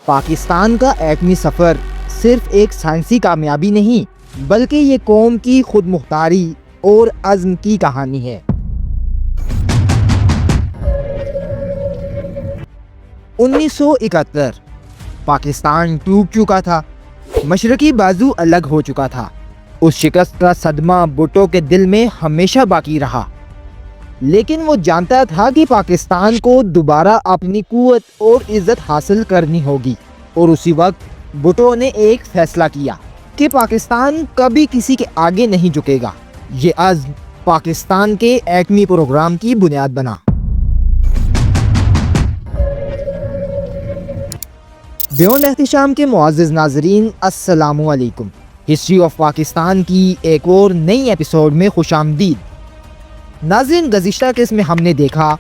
پاکستان کا ایٹمی سفر صرف ایک سائنسی کامیابی نہیں بلکہ یہ قوم کی خود مختاری اور عزم کی کہانی ہے۔ 1971 پاکستان ٹوٹ چکا تھا، مشرقی بازو الگ ہو چکا تھا۔ اس شکست کا صدمہ بھٹو کے دل میں ہمیشہ باقی رہا، لیکن وہ جانتا تھا کہ پاکستان کو دوبارہ اپنی قوت اور عزت حاصل کرنی ہوگی، اور اسی وقت بھٹو نے ایک فیصلہ کیا کہ پاکستان کبھی کسی کے آگے نہیں جھکے گا۔ یہ عزم پاکستان کے ایٹمی پروگرام کی بنیاد بنا۔ بیونڈ احتشام کے معزز ناظرین، السلام علیکم۔ ہسٹری آف پاکستان کی ایک اور نئی ایپیسوڈ میں خوش آمدید۔ ناظرین، گزشتہ قسط میں ہم نے دیکھا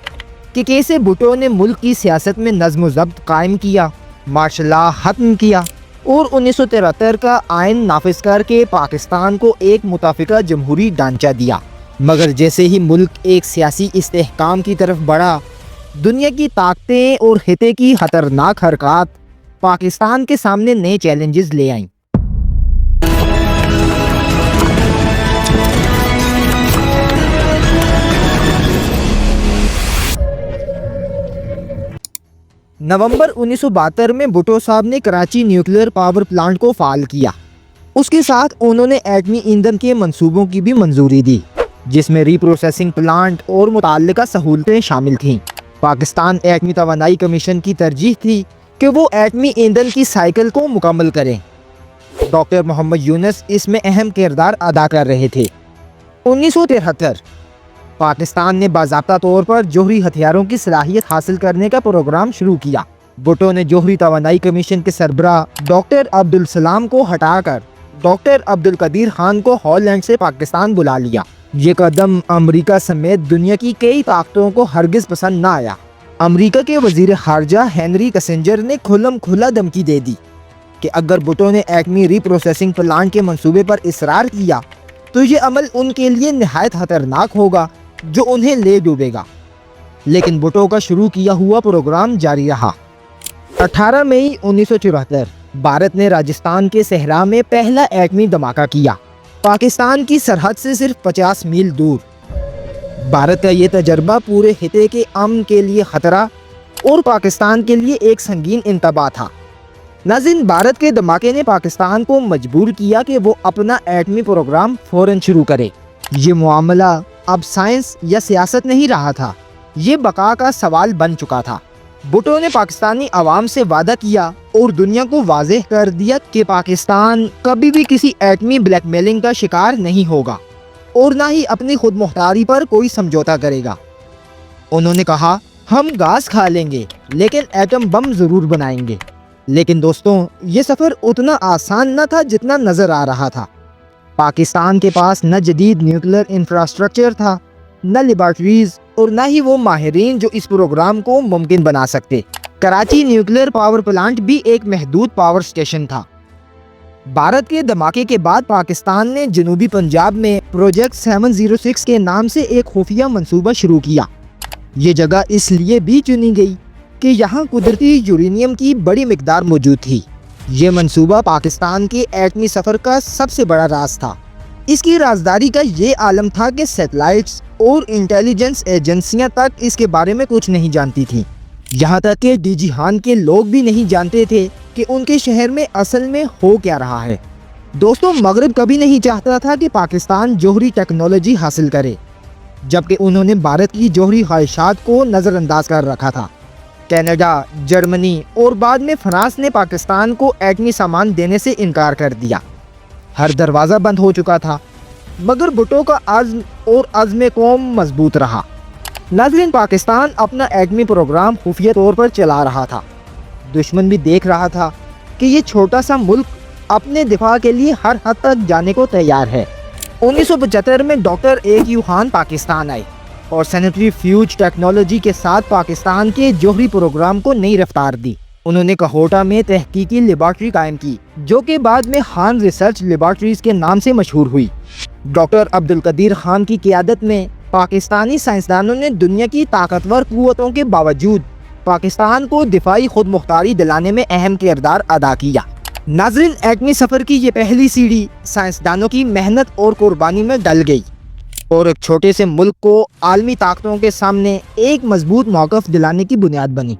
کہ کیسے بھٹو نے ملک کی سیاست میں نظم و ضبط قائم کیا، مارشل لا ختم کیا اور 1973 کا آئین نافذ کر کے پاکستان کو ایک متفقہ جمہوری ڈھانچہ دیا۔ مگر جیسے ہی ملک ایک سیاسی استحکام کی طرف بڑھا، دنیا کی طاقتیں اور خطے کی خطرناک حرکات پاکستان کے سامنے نئے چیلنجز لے آئیں۔ نومبر 1972 میں بھٹو صاحب نے کراچی نیوکلیئر پاور پلانٹ کو فعال کیا۔ اس کے ساتھ انہوں نے ایٹمی ایندھن کے منصوبوں کی بھی منظوری دی، جس میں ری پروسیسنگ پلانٹ اور متعلقہ سہولتیں شامل تھیں۔ پاکستان ایٹمی توانائی کمیشن کی ترجیح تھی کہ وہ ایٹمی ایندھن کی سائیکل کو مکمل کریں۔ ڈاکٹر محمد یونس اس میں اہم کردار ادا کر رہے تھے۔ 1973 پاکستان نے باضابطہ طور پر جوہری ہتھیاروں کی صلاحیت حاصل کرنے کا پروگرام شروع کیا۔ بھٹو نے جوہری توانائی کمیشن کے سربراہ ڈاکٹر عبدالسلام کو ہٹا کر ڈاکٹر عبدالقدیر خان کو ہالینڈ سے پاکستان بلا لیا۔ یہ قدم امریکہ سمیت دنیا کی کئی طاقتوں کو ہرگز پسند نہ آیا۔ امریکہ کے وزیر خارجہ ہینری کسنجر نے کھلم کھلا دھمکی دے دی کہ اگر بھٹو نے ایٹمی ری پروسیسنگ پلانٹ کے منصوبے پر اصرار کیا تو یہ عمل ان کے لیے نہایت خطرناک ہوگا جو انہیں لے ڈوبے گا۔ لیکن بھٹو کا شروع کیا ہوا پروگرام جاری رہا۔ 18 مئی 1974 بھارت نے راجستھان کے صحرا میں پہلا ایٹمی دھماکہ کیا، پاکستان کی سرحد سے صرف 50 میل دور۔ بھارت کا یہ تجربہ پورے خطے کے امن کے لیے خطرہ اور پاکستان کے لیے ایک سنگین انتباہ تھا۔ ناظرین، بھارت کے دھماکے نے پاکستان کو مجبور کیا کہ وہ اپنا ایٹمی پروگرام فوراً شروع کرے۔ یہ معاملہ اب سائنس یا سیاست نہیں رہا تھا، یہ بقا کا سوال بن چکا تھا۔ بھٹو نے پاکستانی عوام سے وعدہ کیا اور دنیا کو واضح کر دیا کہ پاکستان کبھی بھی کسی ایٹمی بلیک میلنگ کا شکار نہیں ہوگا اور نہ ہی اپنی خود مختاری پر کوئی سمجھوتا کرے گا۔ انہوں نے کہا، ہم گھاس کھا لیں گے لیکن ایٹم بم ضرور بنائیں گے۔ لیکن دوستوں، یہ سفر اتنا آسان نہ تھا جتنا نظر آ رہا تھا۔ پاکستان کے پاس نہ جدید نیوکلیئر انفراسٹرکچر تھا، نہ لیبارٹریز اور نہ ہی وہ ماہرین جو اس پروگرام کو ممکن بنا سکتے۔ کراچی نیوکلیئر پاور پلانٹ بھی ایک محدود پاور سٹیشن تھا۔ بھارت کے دھماکے کے بعد پاکستان نے جنوبی پنجاب میں پروجیکٹ 706 کے نام سے ایک خفیہ منصوبہ شروع کیا۔ یہ جگہ اس لیے بھی چنی گئی کہ یہاں قدرتی یورینیم کی بڑی مقدار موجود تھی۔ یہ منصوبہ پاکستان کے ایٹمی سفر کا سب سے بڑا راز تھا۔ اس کی رازداری کا یہ عالم تھا کہ سیٹلائٹس اور انٹیلیجنس ایجنسیاں تک اس کے بارے میں کچھ نہیں جانتی تھیں۔ یہاں تک کہ ڈی جی ہان کے لوگ بھی نہیں جانتے تھے کہ ان کے شہر میں اصل میں ہو کیا رہا ہے۔ دوستوں، مغرب کبھی نہیں چاہتا تھا کہ پاکستان جوہری ٹیکنالوجی حاصل کرے، جبکہ انہوں نے بھارت کی جوہری خواہشات کو نظر انداز کر رکھا تھا۔ کینیڈا، جرمنی اور بعد میں فرانس نے پاکستان کو ایٹمی سامان دینے سے انکار کر دیا۔ ہر دروازہ بند ہو چکا تھا، مگر بھٹو کا عزم اور عزم قوم مضبوط رہا۔ ناظرین، پاکستان اپنا ایٹمی پروگرام خفیہ طور پر چلا رہا تھا۔ دشمن بھی دیکھ رہا تھا کہ یہ چھوٹا سا ملک اپنے دفاع کے لیے ہر حد تک جانے کو تیار ہے۔ 1975 میں ڈاکٹر A.Q. خان پاکستان آئے اور سینٹری فیوج ٹیکنالوجی کے ساتھ پاکستان کے جوہری پروگرام کو نئی رفتار دی۔ انہوں نے کہوٹہ میں تحقیقی لیبارٹری قائم کی، جو کہ بعد میں خان ریسرچ لیبارٹریز کے نام سے مشہور ہوئی۔ ڈاکٹر عبدالقدیر خان کی قیادت میں پاکستانی سائنسدانوں نے دنیا کی طاقتور قوتوں کے باوجود پاکستان کو دفاعی خود مختاری دلانے میں اہم کردار ادا کیا۔ ناظرین، ایٹمی سفر کی یہ پہلی سیڑھی سائنسدانوں کی محنت اور قربانی میں ڈل گئی اور ایک چھوٹے سے ملک کو عالمی طاقتوں کے سامنے ایک مضبوط موقف دلانے کی بنیاد بنی۔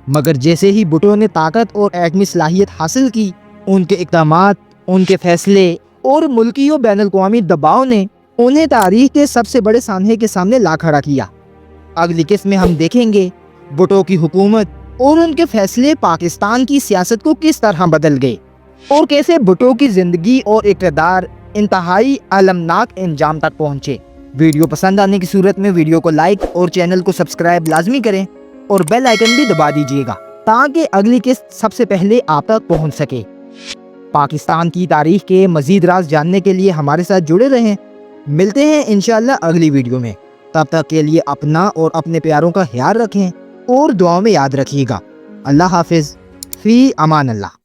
مگر جیسے ہی بھٹو نے طاقت اور ایٹمی صلاحیت حاصل کی، ان کے اقدامات، ان کے فیصلے اور ملکی و بین الاقوامی دباؤ نے انہیں تاریخ کے سب سے بڑے سانحے کے سامنے لا کھڑا کیا۔ اگلی قسط میں ہم دیکھیں گے بھٹو کی حکومت اور ان کے فیصلے پاکستان کی سیاست کو کس طرح بدل گئے اور کیسے بھٹو کی زندگی اور اقتدار انتہائی المناک انجام تک پہنچے۔ ویڈیو پسند آنے کی صورت میں ویڈیو کو لائک اور چینل کو سبسکرائب لازمی کریں اور بیل آئیکن بھی دبا دیجیے گا تاکہ اگلی قسط سب سے پہلے آپ تک پہنچ سکے۔ پاکستان کی تاریخ کے مزید راز جاننے کے لیے ہمارے ساتھ جڑے رہیں۔ ملتے ہیں انشاءاللہ اگلی ویڈیو میں۔ تب تک کے لیے اپنا اور اپنے پیاروں کا خیال رکھیں اور دعاؤں میں یاد رکھیے گا۔ اللہ حافظ، فی امان اللہ۔